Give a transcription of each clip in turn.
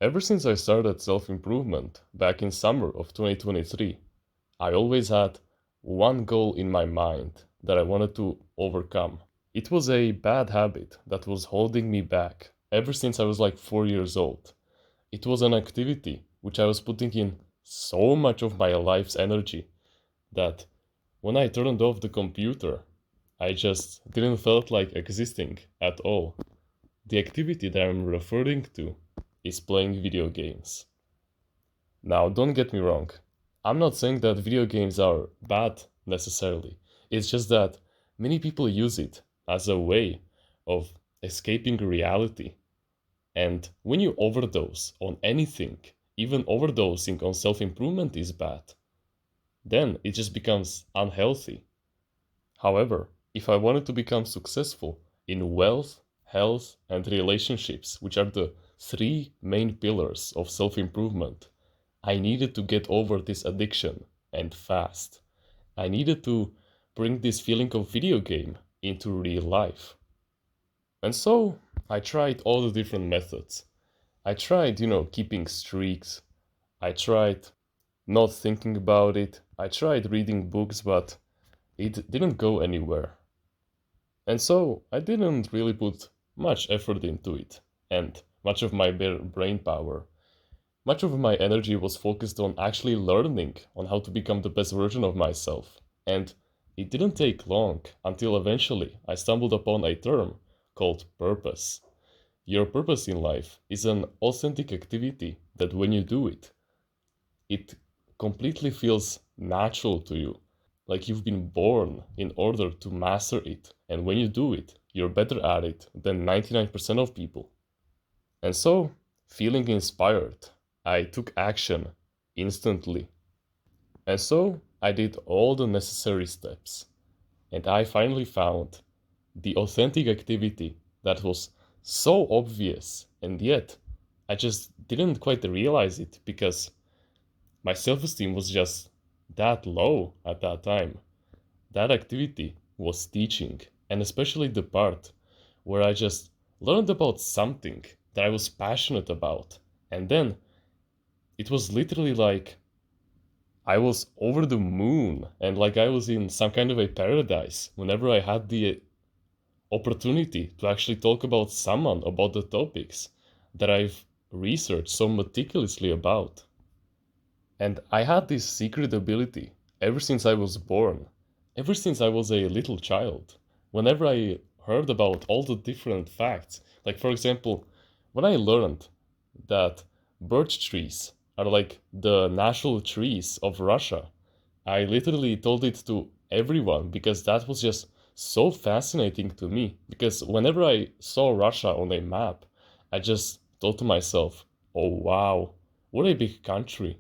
Ever since I started self-improvement back in summer of 2023, I always had one goal in my mind that I wanted to overcome. It was a bad habit that was holding me back ever since I was like 4 years old. It was an activity which I was putting in so much of my life's energy that when I turned off the computer, I just didn't felt like existing at all. The activity that I'm referring to is playing video games. Now, don't get me wrong. I'm not saying that video games are bad necessarily. It's just that many people use it as a way of escaping reality. And when you overdose on anything, even overdosing on self improvement is bad, then it just becomes unhealthy. However, if I wanted to become successful in wealth, health, and relationships, which are the three main pillars of self improvement, I needed to get over this addiction and fast. I needed to bring this feeling of video game into real life. And so I tried all the different methods. I tried, keeping streaks. I tried not thinking about it. I tried reading books, but it didn't go anywhere. And so I didn't really put much effort into it and much of my brain power. Much of my energy was focused on actually learning on how to become the best version of myself. And it didn't take long until eventually I stumbled upon a term called purpose. Your purpose in life is an authentic activity that when you do it, it completely feels natural to you, like you've been born in order to master it. And when you do it, you're better at it than 99% of people. And so, feeling inspired, I took action instantly. And so, I did all the necessary steps. And I finally found the authentic activity that was so obvious, and yet I just didn't quite realize it because my self esteem was just that low at that time. That activity was teaching, and especially the part where I just learned about something that I was passionate about. And then it was literally like I was over the moon and like I was in some kind of a paradise whenever I had the opportunity to actually talk about someone about the topics that I've researched so meticulously about. And I had this secret ability ever since I was born, ever since I was a little child. Whenever I heard about all the different facts, like for example, when I learned that birch trees are like the national trees of Russia, I literally told it to everyone because that was just so fascinating to me. Because whenever I saw Russia on a map, I just thought to myself, oh wow, what a big country.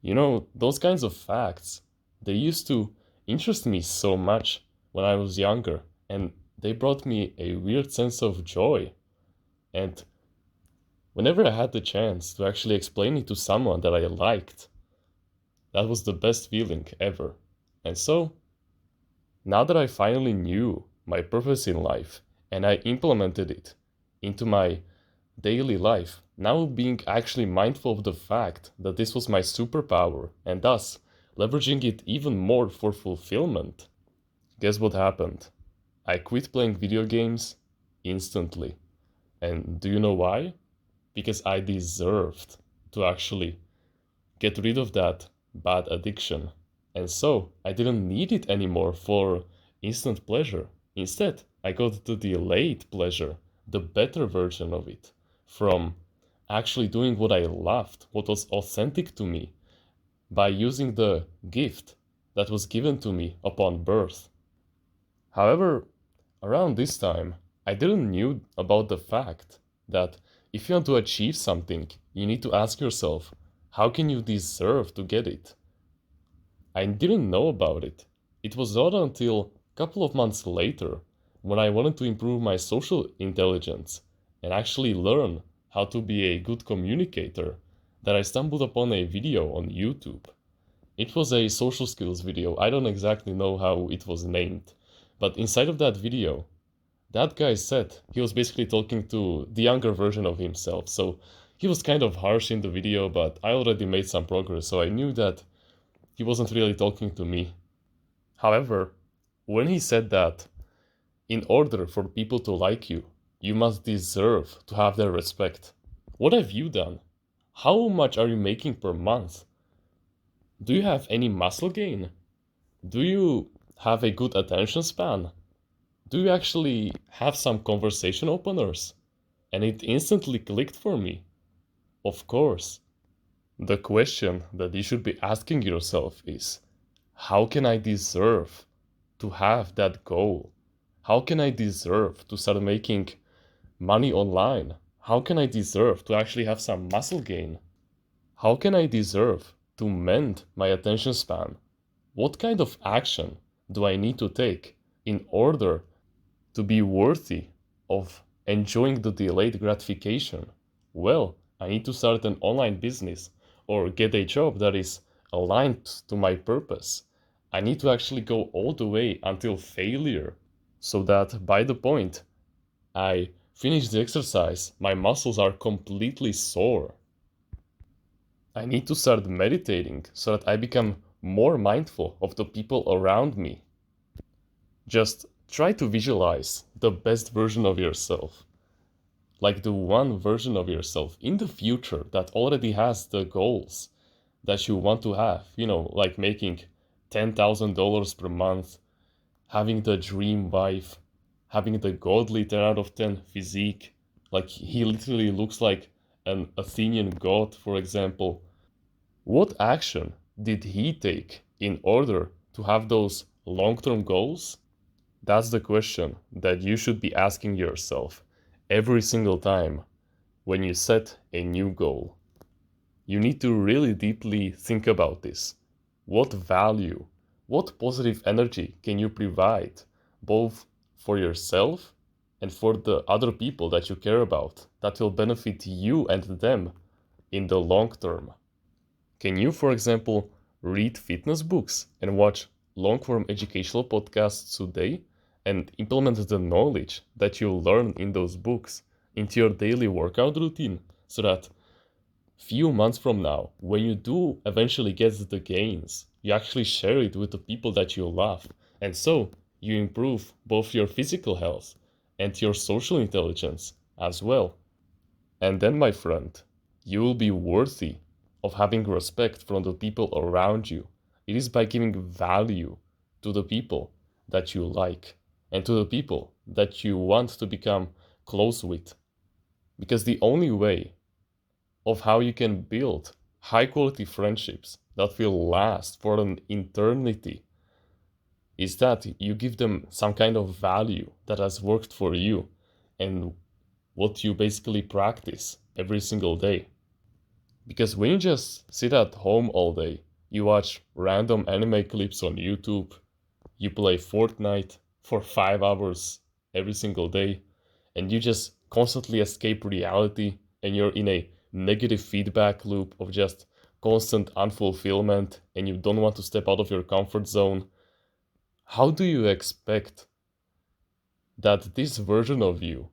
Those kinds of facts, they used to interest me so much when I was younger, and they brought me a weird sense of joy. And whenever I had the chance to actually explain it to someone that I liked, that was the best feeling ever. And so, now that I finally knew my purpose in life and I implemented it into my daily life, now being actually mindful of the fact that this was my superpower and thus leveraging it even more for fulfillment, guess what happened? I quit playing video games instantly. And do you know why? Because I deserved to actually get rid of that bad addiction. And so I didn't need it anymore for instant pleasure. Instead, I got the delayed pleasure, the better version of it, from actually doing what I loved, what was authentic to me, by using the gift that was given to me upon birth. However, around this time, I didn't knew about the fact that if you want to achieve something, you need to ask yourself, how can you deserve to get it? I didn't know about it. It was not until a couple of months later when I wanted to improve my social intelligence and actually learn how to be a good communicator that I stumbled upon a video on YouTube. It was a social skills video. I don't exactly know how it was named, but inside of that video, that guy said he was basically talking to the younger version of himself. So He was kind of harsh in the video, but I already made some progress, so I knew that he wasn't really talking to me. However, when he said that in order for people to like you, you must deserve to have their respect. What have you done? How much are you making per month? Do you have any muscle gain? Do you have a good attention span? Do you actually have some conversation openers? And it instantly clicked for me. Of course. The question that you should be asking yourself is, how can I deserve to have that goal? How can I deserve to start making money online? How can I deserve to actually have some muscle gain? How can I deserve to mend my attention span? What kind of action do I need to take in order to be worthy of enjoying the delayed gratification? Well, I need to start an online business or get a job that is aligned to my purpose. I need to actually go all the way until failure so that by the point I finish the exercise, my muscles are completely sore. I need to start meditating so that I become more mindful of the people around me. Just try to visualize the best version of yourself. Like the one version of yourself in the future that already has the goals that you want to have. Like making $10,000 per month, having the dream wife, having the godly 10 out of 10 physique. Like he literally looks like an Athenian god, for example. What action did he take in order to have those long-term goals? That's the question that you should be asking yourself every single time when you set a new goal. You need to really deeply think about this. What value, what positive energy can you provide both for yourself and for the other people that you care about that will benefit you and them in the long term? Can you, for example, read fitness books and watch long-form educational podcasts today and implement the knowledge that you learn in those books into your daily workout routine so that few months from now, when you do eventually get the gains, you actually share it with the people that you love, and so you improve both your physical health and your social intelligence as well. And then, my friend, you will be worthy of having respect from the people around you. It is by giving value to the people that you like and to the people that you want to become close with. Because the only way of how you can build high quality friendships that will last for an eternity is that you give them some kind of value that has worked for you and what you basically practice every single day. Because when you just sit at home all day, you watch random anime clips on YouTube, you play Fortnite for 5 hours every single day, and you just constantly escape reality and you're in a negative feedback loop of just constant unfulfillment and you don't want to step out of your comfort zone, how do you expect that this version of you,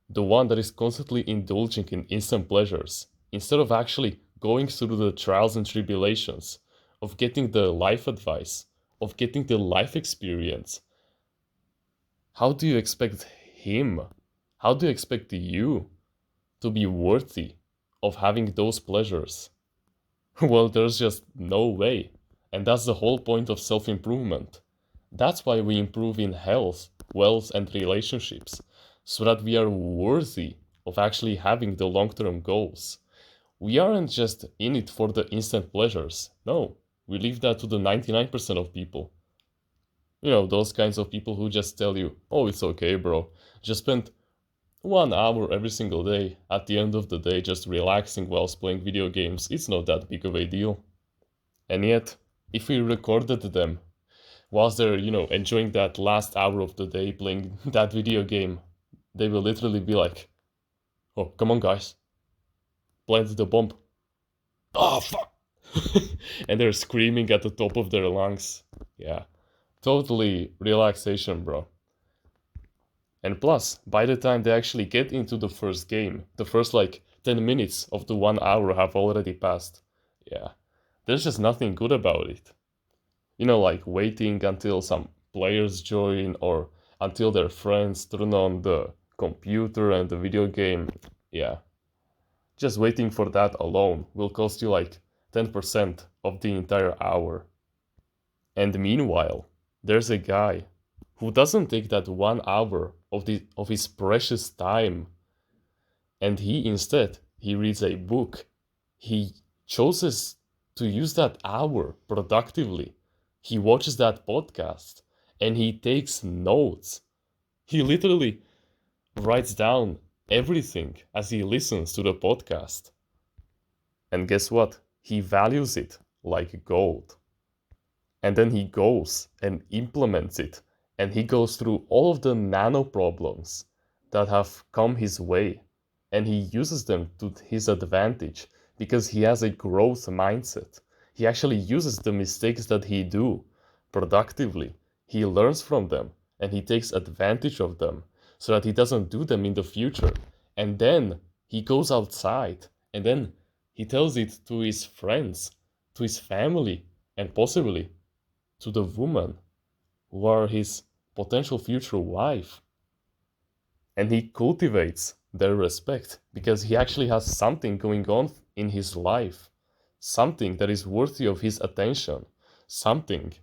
the one that is constantly indulging in instant pleasures, instead of actually going through the trials and tribulations, of getting the life advice, of getting the life experience, how do you expect him, how do you expect you to be worthy of having those pleasures? Well, there's just no way. And that's the whole point of self-improvement. That's why we improve in health, wealth, and relationships, so that we are worthy of actually having the long-term goals. We aren't just in it for the instant pleasures. No, we leave that to the 99% of people. Those kinds of people who just tell you, oh, it's okay, bro. Just spend 1 hour every single day at the end of the day just relaxing whilst playing video games. It's not that big of a deal. And yet, if we recorded them whilst they're, enjoying that last hour of the day playing that video game, they will literally be like, oh, come on, guys. Plant the bomb. Oh, fuck! And they're screaming at the top of their lungs. Yeah. Totally relaxation, bro. And plus, by the time they actually get into the first game, the first like 10 minutes of the 1 hour have already passed. Yeah, there's just nothing good about it. Like waiting until some players join or until their friends turn on the computer and the video game. Yeah, just waiting for that alone will cost you like 10% of the entire hour. And meanwhile, there's a guy who doesn't take that 1 hour of his precious time, and he reads a book. He chooses to use that hour productively. He watches that podcast and he takes notes. He literally writes down everything as he listens to the podcast. And guess what? He values it like gold. And then he goes and implements it. And he goes through all of the nano problems that have come his way. And he uses them to his advantage because he has a growth mindset. He actually uses the mistakes that he do productively. He learns from them and he takes advantage of them so that he doesn't do them in the future. And then he goes outside and then he tells it to his friends, to his family, and possibly to the woman who are his potential future wife. And he cultivates their respect because he actually has something going on in his life, something that is worthy of his attention, something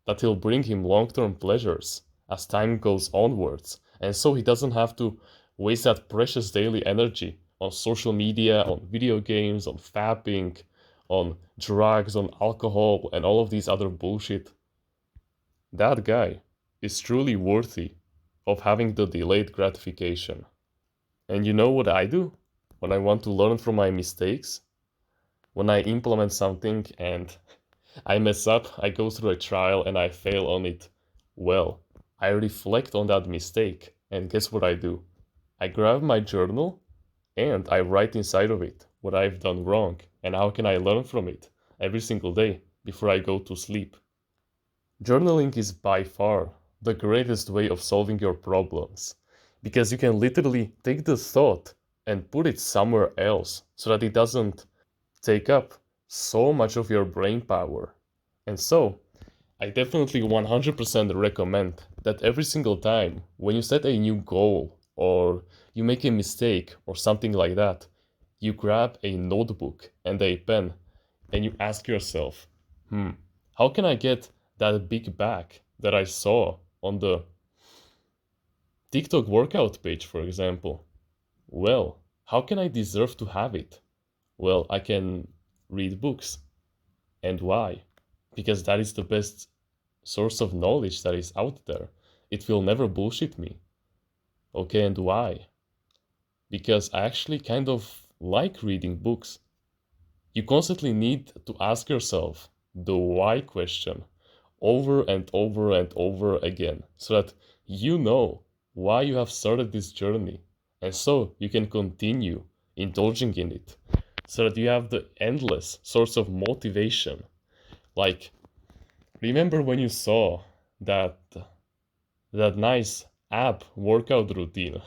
that will bring him long-term pleasures as time goes onwards. And so he doesn't have to waste that precious daily energy on social media, on video games, on fapping, on drugs, on alcohol, and all of these other bullshit. That guy is truly worthy of having the delayed gratification. And you know what I do when I want to learn from my mistakes? When I implement something and I mess up, I go through a trial and I fail on it. Well, I reflect on that mistake, and guess what I do? I grab my journal and I write inside of it what I've done wrong and how can I learn from it every single day before I go to sleep. Journaling is by far the greatest way of solving your problems because you can literally take the thought and put it somewhere else so that it doesn't take up so much of your brain power. And so, I definitely 100% recommend that every single time when you set a new goal or you make a mistake or something like that, you grab a notebook and a pen and you ask yourself, how can I get that big back that I saw on the TikTok workout page, for example? Well, how can I deserve to have it? Well, I can read books. And why? Because that is the best source of knowledge that is out there. It will never bullshit me. Okay, and why? Because I actually kind of like reading books. You constantly need to ask yourself the why question over and over and over again so that you know why you have started this journey and so you can continue indulging in it so that you have the endless source of motivation. Like, remember when you saw that nice app workout routine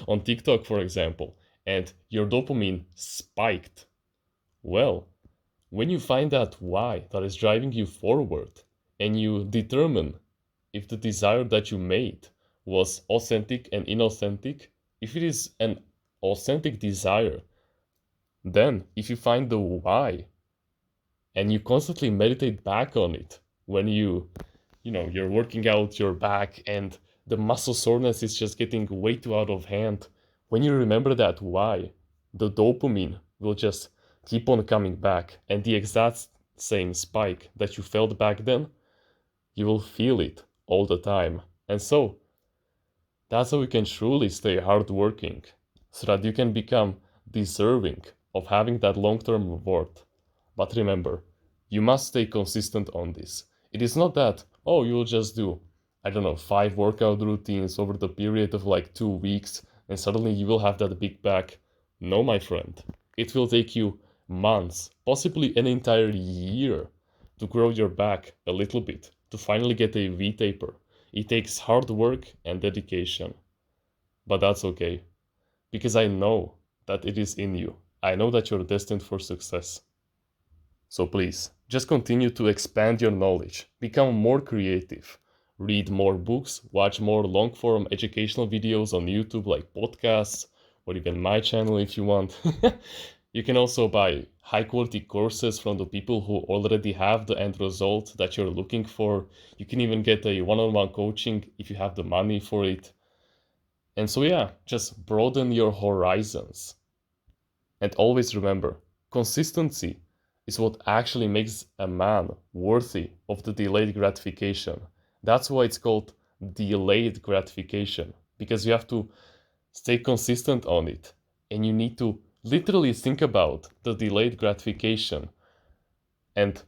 on TikTok, for example, and your dopamine spiked? Well, when you find out why that is driving you forward and you determine if the desire that you made was authentic and inauthentic, if it is an authentic desire, then if you find the why and you constantly meditate back on it when you're working out your back and the muscle soreness is just getting way too out of hand, when you remember that why, the dopamine will just keep on coming back, and the exact same spike that you felt back then, you will feel it all the time. And so that's how you can truly stay hardworking so that you can become deserving of having that long-term reward. But remember, you must stay consistent on this. It is not that, oh, you'll just do, I don't know, 5 workout routines over the period of like 2 weeks and suddenly you will have that big back. No, my friend. It will take you months, possibly an entire year, to grow your back a little bit, to finally get a V-taper. It takes hard work and dedication. But that's okay, because I know that it is in you. I know that you're destined for success. So please, just continue to expand your knowledge, become more creative, read more books, watch more long-form educational videos on YouTube like podcasts, or even my channel if you want. You can also buy high-quality courses from the people who already have the end result that you're looking for. You can even get a one-on-one coaching if you have the money for it. And so yeah, just broaden your horizons. And always remember, consistency is what actually makes a man worthy of the delayed gratification. That's why it's called delayed gratification, because you have to stay consistent on it. And you need to literally think about the delayed gratification and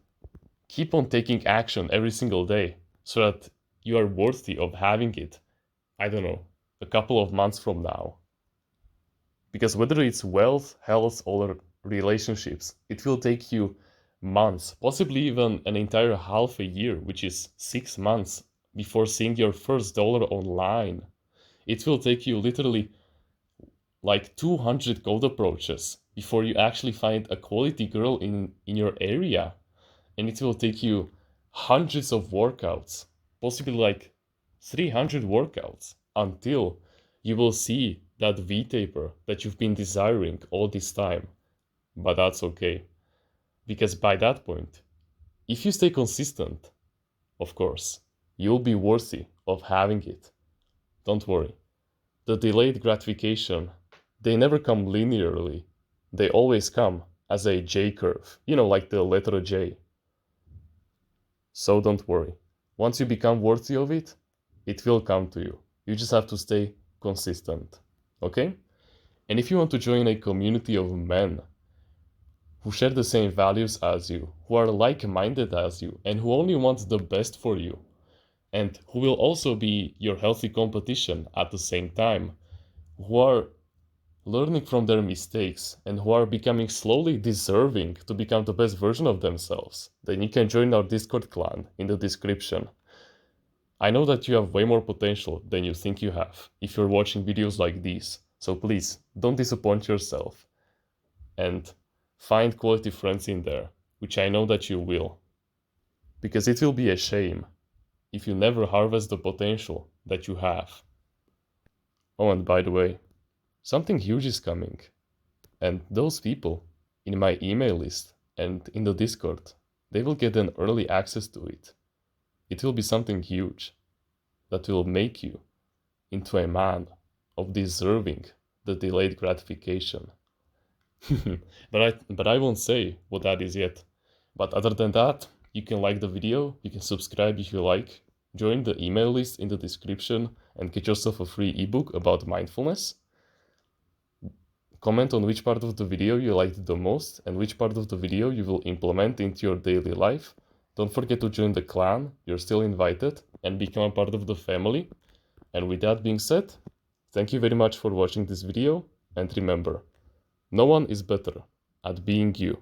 keep on taking action every single day so that you are worthy of having it, I don't know, a couple of months from now. Because whether it's wealth, health, or relationships, it will take you months, possibly even an entire half a year, which is 6 months before seeing your first dollar online. It will take you literally like 200 cold approaches before you actually find a quality girl in your area. And it will take you hundreds of workouts, possibly like 300 workouts, until you will see that V-taper that you've been desiring all this time. But that's okay, because by that point, if you stay consistent, of course, you'll be worthy of having it. Don't worry. The delayed gratification, they never come linearly. They always come as a J curve, like the letter J. So don't worry. Once you become worthy of it, it will come to you. You just have to stay consistent. Okay? And if you want to join a community of men who share the same values as you, who are like-minded as you, and who only want the best for you, and who will also be your healthy competition at the same time, who are learning from their mistakes and who are becoming slowly deserving to become the best version of themselves, then you can join our Discord clan in the description. I know that you have way more potential than you think you have if you're watching videos like these, so please don't disappoint yourself and find quality friends in there, which I know that you will. Because it will be a shame if you never harvest the potential that you have. Oh, and by the way, something huge is coming. And those people in my email list and in the Discord, they will get an early access to it. It will be something huge that will make you into a man of deserving the delayed gratification. But I won't say what that is yet. But other than that, you can like the video, you can subscribe if you like, join the email list in the description and get yourself a free ebook about mindfulness. Comment on which part of the video you liked the most and which part of the video you will implement into your daily life. Don't forget to join the clan, you're still invited, and become a part of the family. And with that being said, thank you very much for watching this video, and remember, no one is better at being you